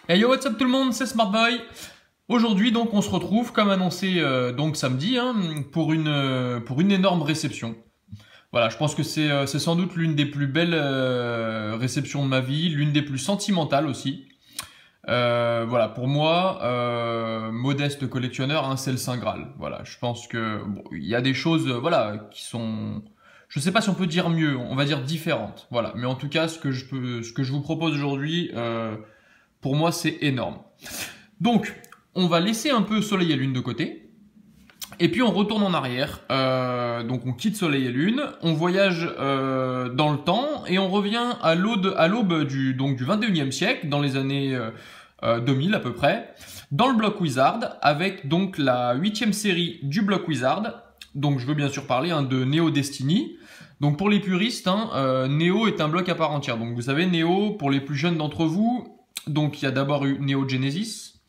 Hey yo, what's up tout le monde, c'est Smartboy. Aujourd'hui donc on se retrouve comme annoncé donc samedi pour une énorme réception. Voilà, je pense que c'est sans doute l'une des plus belles réceptions de ma vie, l'une des plus sentimentales aussi. Voilà, pour moi, modeste collectionneur, c'est le Saint Graal. Voilà, je pense que bon, il y a des choses voilà qui sont, je sais pas si on peut dire mieux, on va dire différentes. Voilà, mais en tout cas ce que je vous propose aujourd'hui, pour moi c'est énorme. Donc, on va laisser un peu Soleil et Lune de côté. Et puis on retourne en arrière. Donc on quitte Soleil et Lune, on voyage dans le temps et on revient à l'aube du 21e siècle, dans les années 2000 à peu près, dans le bloc Wizard, avec donc la 8e série du bloc Wizard. Donc je veux bien sûr parler de Neo Destiny. Donc pour les puristes, Neo est un bloc à part entière. Donc vous savez, Neo, pour les plus jeunes d'entre vous, donc il y a d'abord eu Neo Genesis,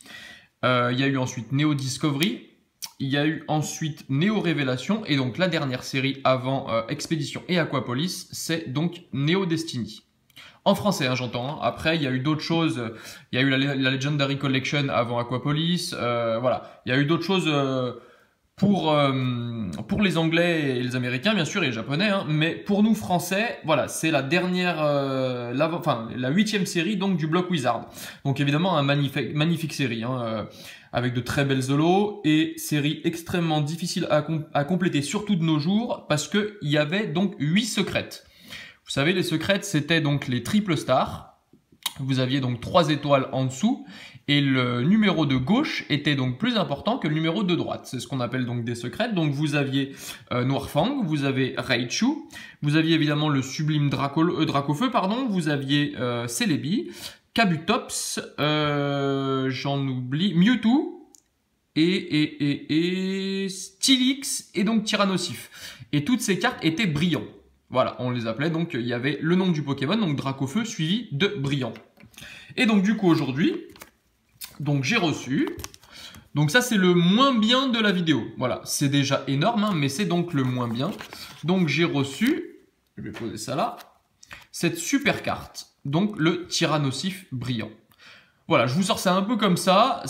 il y a eu ensuite Neo Discovery, il y a eu ensuite Neo Révélation, et donc la dernière série avant Expédition et Aquapolis, c'est donc Neo Destiny. En français, j'entends. Après, il y a eu d'autres choses. Il y a eu la Legendary Collection avant Aquapolis. Voilà. Il y a eu d'autres choses pour les Anglais et les Américains, bien sûr, et les Japonais. Mais pour nous, Français, voilà, c'est la dernière, la 8e série donc du bloc Wizard. Donc évidemment, un magnifique série, avec de très belles holos et série extrêmement difficile à compléter, surtout de nos jours, parce que il y avait donc 8 secrètes. Vous savez, les secrètes, c'était donc les triple stars. Vous aviez donc 3 étoiles en dessous et le numéro de gauche était donc plus important que le numéro de droite. C'est ce qu'on appelle donc des secrètes. Donc vous aviez Noirfang, vous avez Raichu, vous aviez évidemment le sublime Dracofeu, vous aviez Celebi, Kabutops, j'en oublie, Mewtwo et Steelix et donc Tyrannosif. Et toutes ces cartes étaient brillantes. Voilà, on les appelait, donc il y avait le nom du Pokémon, donc Dracofeu, suivi de Brillant. Et donc du coup aujourd'hui, donc j'ai reçu, donc ça c'est le moins bien de la vidéo. Voilà, c'est déjà énorme, mais c'est donc le moins bien. Donc j'ai reçu, je vais poser ça là, cette super carte, donc le Tyrannosif Brillant. Voilà, je vous sors ça un peu comme ça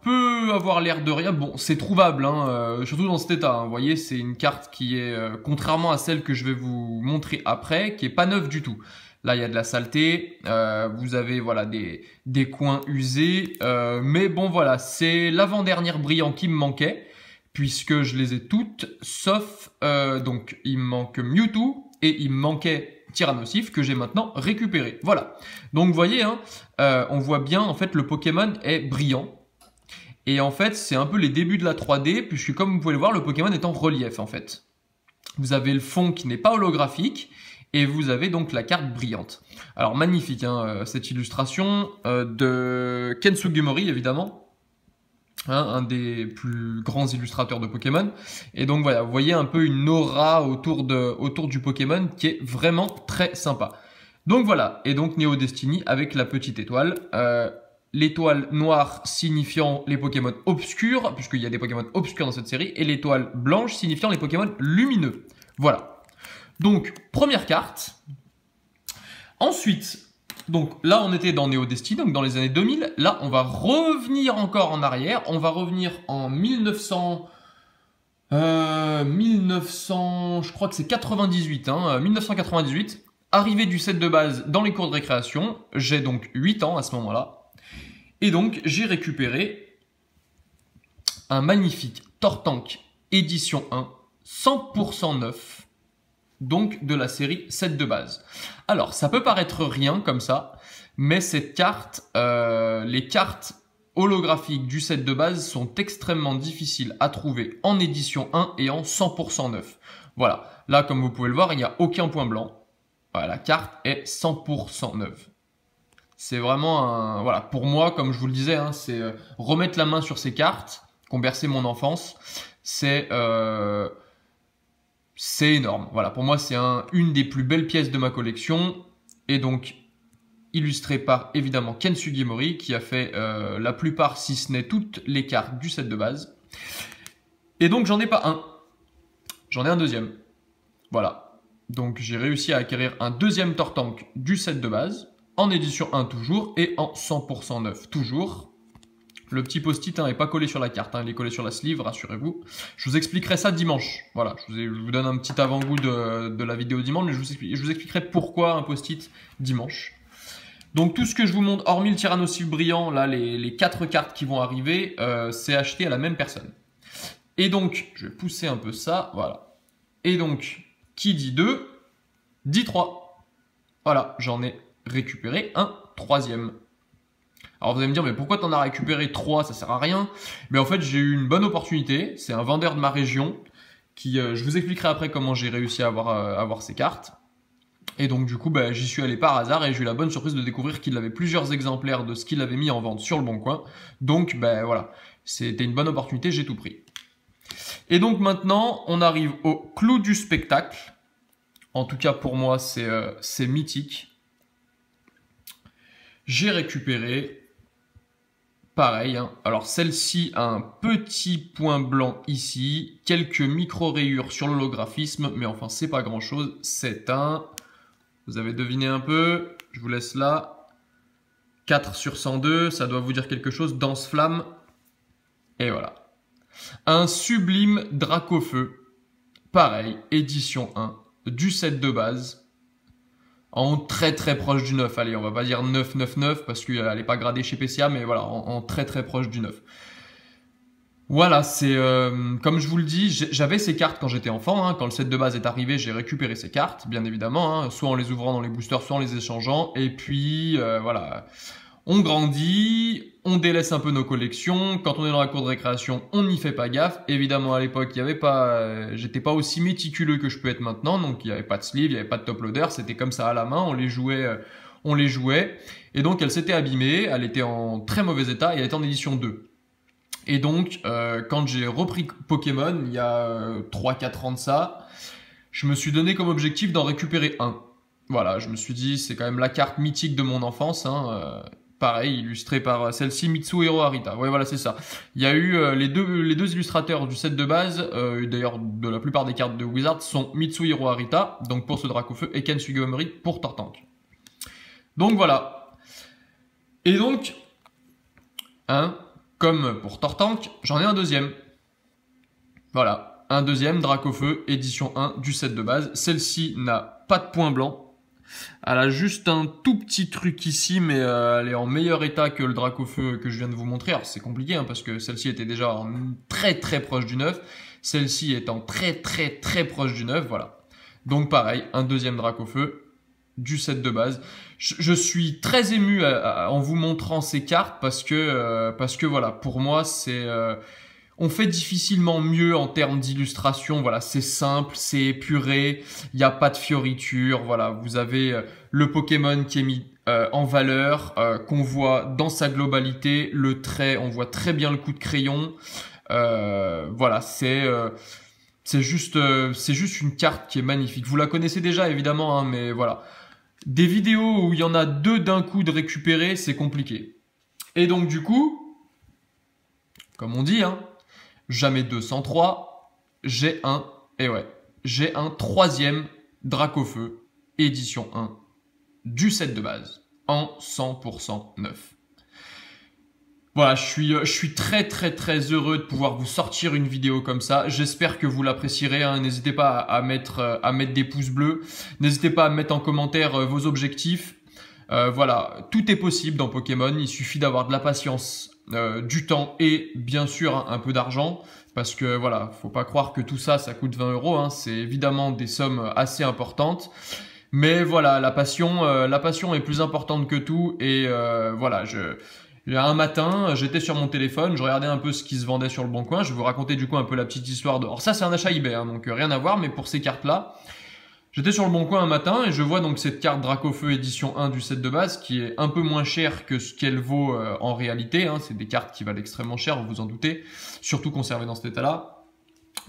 peut avoir l'air de rien. Bon, c'est trouvable, surtout dans cet état. Vous voyez, c'est une carte qui est, contrairement à celle que je vais vous montrer après, qui est pas neuve du tout. Là, il y a de la saleté, vous avez voilà des coins usés, mais bon voilà, c'est l'avant-dernière Brillant qui me manquait, puisque je les ai toutes, sauf, donc il me manque Mewtwo, et il me manquait Tyrannosif, que j'ai maintenant récupéré. Voilà, donc vous voyez, on voit bien, en fait, le Pokémon est brillant. Et en fait, c'est un peu les débuts de la 3D, puisque comme vous pouvez le voir, le Pokémon est en relief en fait. Vous avez le fond qui n'est pas holographique, et vous avez donc la carte brillante. Alors magnifique, cette illustration de Ken Sugimori, évidemment, un des plus grands illustrateurs de Pokémon. Et donc voilà, vous voyez un peu une aura autour du Pokémon qui est vraiment très sympa. Donc voilà, et donc Neo Destiny avec la petite étoile. L'étoile noire signifiant les Pokémon obscurs, puisqu'il y a des Pokémon obscurs dans cette série, et l'étoile blanche signifiant les Pokémon lumineux. Voilà. Donc, première carte. Ensuite, donc là on était dans Neo Destiny, donc dans les années 2000. Là, on va revenir encore en arrière. On va revenir en 1900, je crois que c'est 98, 1998. Arrivée du set de base dans les cours de récréation. J'ai donc 8 ans à ce moment-là. Et donc, j'ai récupéré un magnifique Tortank édition 1, 100% neuf, donc de la série 7 de base. Alors, ça peut paraître rien comme ça, mais cette carte, les cartes holographiques du set de base sont extrêmement difficiles à trouver en édition 1 et en 100% neuf. Voilà, là comme vous pouvez le voir, il n'y a aucun point blanc. Voilà, la carte est 100% neuve. C'est vraiment voilà, pour moi, comme je vous le disais, c'est remettre la main sur ces cartes qui ont bercé mon enfance. C'est énorme. Voilà, pour moi, c'est une des plus belles pièces de ma collection. Et donc, illustré par, évidemment, Ken Sugimori, qui a fait la plupart, si ce n'est toutes les cartes du set de base. Et donc, j'en ai pas un. J'en ai un deuxième. Voilà. Donc, j'ai réussi à acquérir un deuxième Tortank du set de base, en édition 1 toujours et en 100% neuf toujours. Le petit post-it n'est pas collé sur la carte, il est collé sur la sleeve, rassurez-vous. Je vous expliquerai ça dimanche. Voilà, je vous donne un petit avant-goût de la vidéo dimanche, mais je vous expliquerai pourquoi un post-it dimanche. Donc tout ce que je vous montre, hormis le Tyrannosaure brillant, là les 4 cartes qui vont arriver, c'est acheté à la même personne. Et donc, je vais pousser un peu ça, voilà. Et donc, qui dit 2, dit 3. Voilà, j'en ai récupéré un troisième. Alors vous allez me dire, mais pourquoi t'en as récupéré 3, ça sert à rien? Mais en fait, j'ai eu une bonne opportunité. C'est un vendeur de ma région qui, je vous expliquerai après comment j'ai réussi à avoir ces cartes. Et donc du coup, j'y suis allé par hasard et j'ai eu la bonne surprise de découvrir qu'il avait plusieurs exemplaires de ce qu'il avait mis en vente sur le Bon Coin. Donc voilà, c'était une bonne opportunité, j'ai tout pris. Et donc maintenant, on arrive au clou du spectacle. En tout cas pour moi, c'est mythique. J'ai récupéré... Pareil, alors celle-ci a un petit point blanc ici, quelques micro-rayures sur l'holographisme, mais enfin c'est pas grand-chose, c'est un, vous avez deviné un peu, je vous laisse là, 4 sur 102, ça doit vous dire quelque chose, Danse Flamme, et voilà. Un sublime Dracofeu, pareil, édition 1, du set de base, en très proche du 9, allez, on va pas dire 999 parce qu'elle n'est pas gradée chez PCA, mais voilà, en très proche du 9. Voilà, c'est comme je vous le dis, j'avais ces cartes quand j'étais enfant, quand le set de base est arrivé, j'ai récupéré ces cartes, bien évidemment, soit en les ouvrant dans les boosters, soit en les échangeant, et puis voilà, on grandit, on délaisse un peu nos collections, quand on est dans la cour de récréation, on n'y fait pas gaffe, évidemment à l'époque, il y avait pas, j'étais pas aussi méticuleux que je peux être maintenant, donc il n'y avait pas de sleeve, il n'y avait pas de top loader, c'était comme ça à la main, on les jouait, et donc elle s'était abîmée, elle était en très mauvais état, et elle était en édition 2. Et donc, quand j'ai repris Pokémon, il y a 3-4 ans de ça, je me suis donné comme objectif d'en récupérer un. Voilà, je me suis dit, c'est quand même la carte mythique de mon enfance, pareil, illustrée par celle-ci, Mitsuhiro Arita. Ouais, voilà, c'est ça. Il y a eu les deux illustrateurs du set de base, d'ailleurs, de la plupart des cartes de Wizard, sont Mitsuhiro Arita, donc pour ce Dracofeu, et Ken Sugimori pour Tortank. Donc voilà. Et donc, comme pour Tortank, j'en ai un deuxième. Voilà, un deuxième Dracofeu, édition 1 du set de base. Celle-ci n'a pas de point blanc. Elle a juste un tout petit truc ici, mais elle est en meilleur état que le Dracofeu que je viens de vous montrer. Alors c'est compliqué, parce que celle-ci était déjà très proche du 9. Celle-ci étant très proche du 9, voilà. Donc pareil, un deuxième Dracofeu du set de base. Je suis très ému en vous montrant ces cartes parce que voilà, pour moi c'est... on fait difficilement mieux en termes d'illustration, voilà, c'est simple, c'est épuré, il n'y a pas de fioritures, voilà, vous avez le Pokémon qui est mis en valeur, qu'on voit dans sa globalité, le trait, on voit très bien le coup de crayon, voilà, c'est juste une carte qui est magnifique. Vous la connaissez déjà évidemment, mais voilà. Des vidéos où il y en a deux d'un coup de récupérer, c'est compliqué. Et donc du coup, comme on dit, jamais 203, j'ai un troisième Dracofeu, édition 1, du set de base, en 100% neuf. Voilà, je suis très heureux de pouvoir vous sortir une vidéo comme ça. J'espère que vous l'apprécierez. N'hésitez pas à mettre des pouces bleus. N'hésitez pas à mettre en commentaire vos objectifs. Voilà, tout est possible dans Pokémon. Il suffit d'avoir de la patience, du temps et bien sûr un peu d'argent. Parce que voilà, faut pas croire que tout ça, ça coûte 20 €. C'est évidemment des sommes assez importantes. Mais voilà, la passion est plus importante que tout. Et voilà, un matin, j'étais sur mon téléphone, je regardais un peu ce qui se vendait sur le Bon Coin. Je vais vous raconter du coup un peu la petite histoire de... Alors ça, c'est un achat eBay, donc rien à voir, mais pour ces cartes-là, j'étais sur le Bon Coin un matin et je vois donc cette carte Dracofeu édition 1 du set de base qui est un peu moins chère que ce qu'elle vaut en réalité. C'est des cartes qui valent extrêmement cher, vous vous en doutez, surtout conservées dans cet état-là.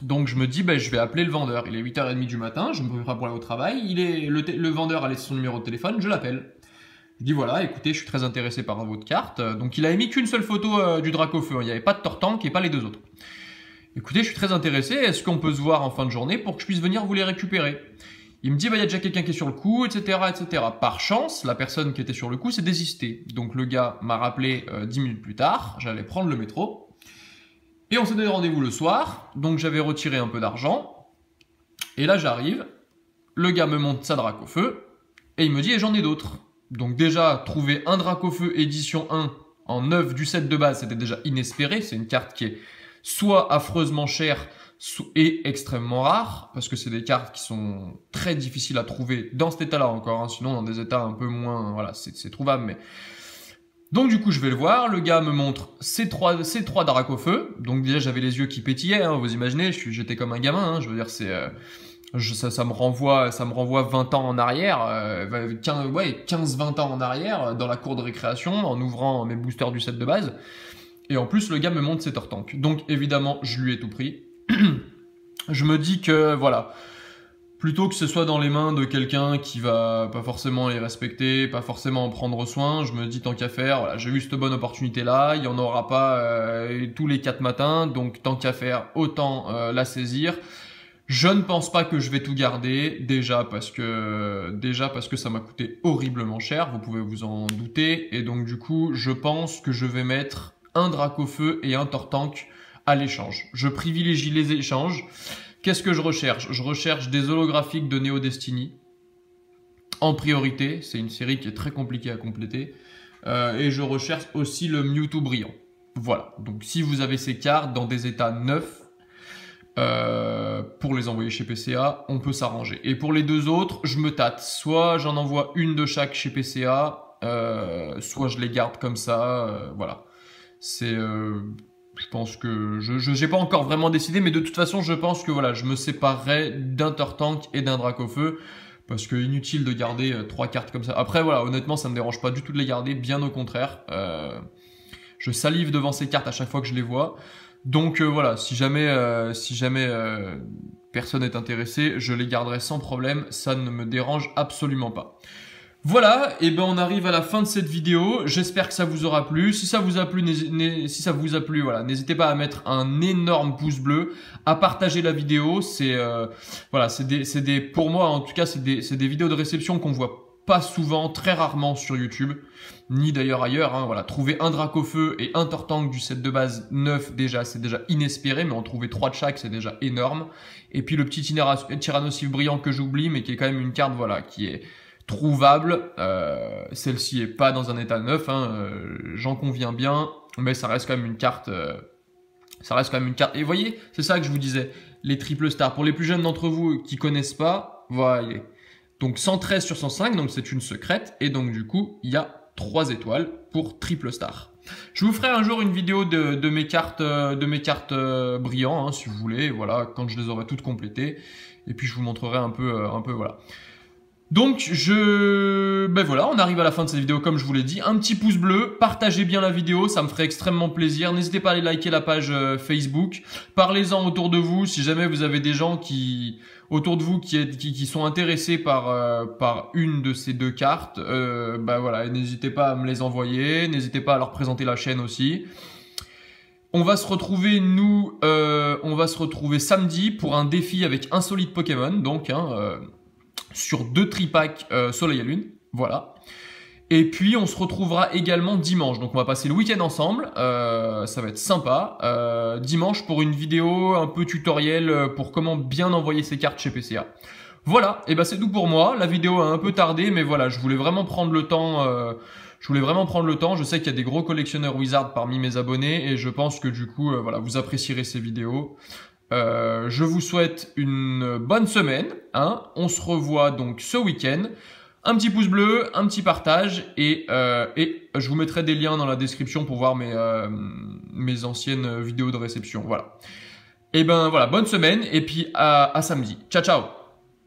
Donc je me dis, je vais appeler le vendeur. Il est 8h30 du matin, je me prépare pour aller au travail. Le vendeur a laissé son numéro de téléphone, je l'appelle. Je dis voilà, écoutez, je suis très intéressé par votre carte. Donc il a émis qu'une seule photo du Dracofeu, il n'y avait pas de Tortank et pas les deux autres. Écoutez, je suis très intéressé, est-ce qu'on peut se voir en fin de journée pour que je puisse venir vous les récupérer? Il me dit, bah, il y a déjà quelqu'un qui est sur le coup, etc., etc. Par chance, la personne qui était sur le coup s'est désistée. Donc le gars m'a rappelé 10 minutes plus tard, j'allais prendre le métro. Et on s'est donné rendez-vous le soir, donc j'avais retiré un peu d'argent. Et là j'arrive, le gars me montre sa Dracofeu, et il me dit, et j'en ai d'autres. Donc déjà, trouver un Dracofeu édition 1 en 9 du set de base, c'était déjà inespéré. C'est une carte qui est soit affreusement chère, et extrêmement rare, parce que c'est des cartes qui sont très difficiles à trouver dans cet état-là encore, hein, sinon dans des états un peu moins, voilà, c'est trouvable, mais... Donc du coup, je vais le voir, le gars me montre ces trois Dracofeu, donc déjà j'avais les yeux qui pétillaient, hein, vous imaginez, j'étais comme un gamin, hein, je veux dire, c'est... ça me renvoie 20 ans en arrière, 15-20 ans en arrière, dans la cour de récréation, en ouvrant mes boosters du set de base, et en plus, le gars me montre ses Tortank. Donc évidemment, je lui ai tout pris. Je me dis que, voilà, plutôt que ce soit dans les mains de quelqu'un qui va pas forcément les respecter, pas forcément en prendre soin, je me dis tant qu'à faire, voilà, j'ai eu cette bonne opportunité-là, il n'y en aura pas tous les 4 matins, donc tant qu'à faire, autant la saisir. Je ne pense pas que je vais tout garder, déjà parce que ça m'a coûté horriblement cher, vous pouvez vous en douter, et donc du coup, je pense que je vais mettre un Dracofeu et un Tortank à l'échange. Je privilégie les échanges. Qu'est-ce que je recherche? Je recherche des holographiques de Neo Destiny en priorité. C'est une série qui est très compliquée à compléter. Et je recherche aussi le Mewtwo brillant. Voilà. Donc si vous avez ces cartes dans des états neufs, pour les envoyer chez PCA, on peut s'arranger. Et pour les deux autres, je me tâte. Soit j'en envoie une de chaque chez PCA, soit je les garde comme ça. Voilà. C'est... je pense que je n'ai pas encore vraiment décidé, mais de toute façon, je pense que voilà, je me séparerai d'un Tortank et d'un Dracofeu, parce que inutile de garder 3 cartes comme ça. Après, voilà, honnêtement, ça me dérange pas du tout de les garder, bien au contraire. Je salive devant ces cartes à chaque fois que je les vois. Donc voilà, si jamais personne n'est intéressé, je les garderai sans problème, ça ne me dérange absolument pas. Voilà, et ben on arrive à la fin de cette vidéo. J'espère que ça vous aura plu. Si ça vous a plu, voilà, n'hésitez pas à mettre un énorme pouce bleu, à partager la vidéo. C'est voilà, pour moi en tout cas, c'est des vidéos de réception qu'on voit pas souvent, très rarement sur YouTube, ni d'ailleurs ailleurs. Hein, voilà, trouver un Dracofeu et un Tortank du set de base 9 déjà, c'est déjà inespéré, mais en trouver 3 de chaque, c'est déjà énorme. Et puis le petit Tyrannosif brillant que j'oublie, mais qui est quand même une carte, voilà, qui est trouvable. Celle-ci est pas dans un état neuf, hein, j'en conviens bien, mais ça reste quand même une carte. Et vous voyez, c'est ça que je vous disais, les triple stars. Pour les plus jeunes d'entre vous qui connaissent pas, voilà. Donc 113 sur 105, donc c'est une secrète, et donc du coup, il y a 3 étoiles pour triple star. Je vous ferai un jour une vidéo de mes cartes brillants, hein, si vous voulez, voilà, quand je les aurai toutes complétées, et puis je vous montrerai un peu voilà. Donc, ben voilà, on arrive à la fin de cette vidéo comme je vous l'ai dit. Un petit pouce bleu, partagez bien la vidéo, ça me ferait extrêmement plaisir. N'hésitez pas à aller liker la page Facebook. Parlez-en autour de vous, si jamais vous avez des gens autour de vous qui sont intéressés par une de ces 2 cartes. Ben voilà, n'hésitez pas à me les envoyer, n'hésitez pas à leur présenter la chaîne aussi. On va se retrouver, samedi pour un défi avec Insolite Pokémon, donc, hein, sur 2 tripacks Soleil et Lune, voilà. Et puis on se retrouvera également dimanche, donc on va passer le week-end ensemble, ça va être sympa. Dimanche pour une vidéo un peu tutoriel pour comment bien envoyer ses cartes chez PCA. Voilà, et ben c'est tout pour moi, la vidéo a un peu tardé, mais voilà, je voulais vraiment prendre le temps, je sais qu'il y a des gros collectionneurs Wizard parmi mes abonnés, et je pense que du coup, voilà, vous apprécierez ces vidéos. Je vous souhaite une bonne semaine, hein. On se revoit donc ce week-end. Un petit pouce bleu, un petit partage et je vous mettrai des liens dans la description pour voir mes anciennes vidéos de réception. Voilà. Et ben voilà, bonne semaine et puis à samedi. Ciao ciao.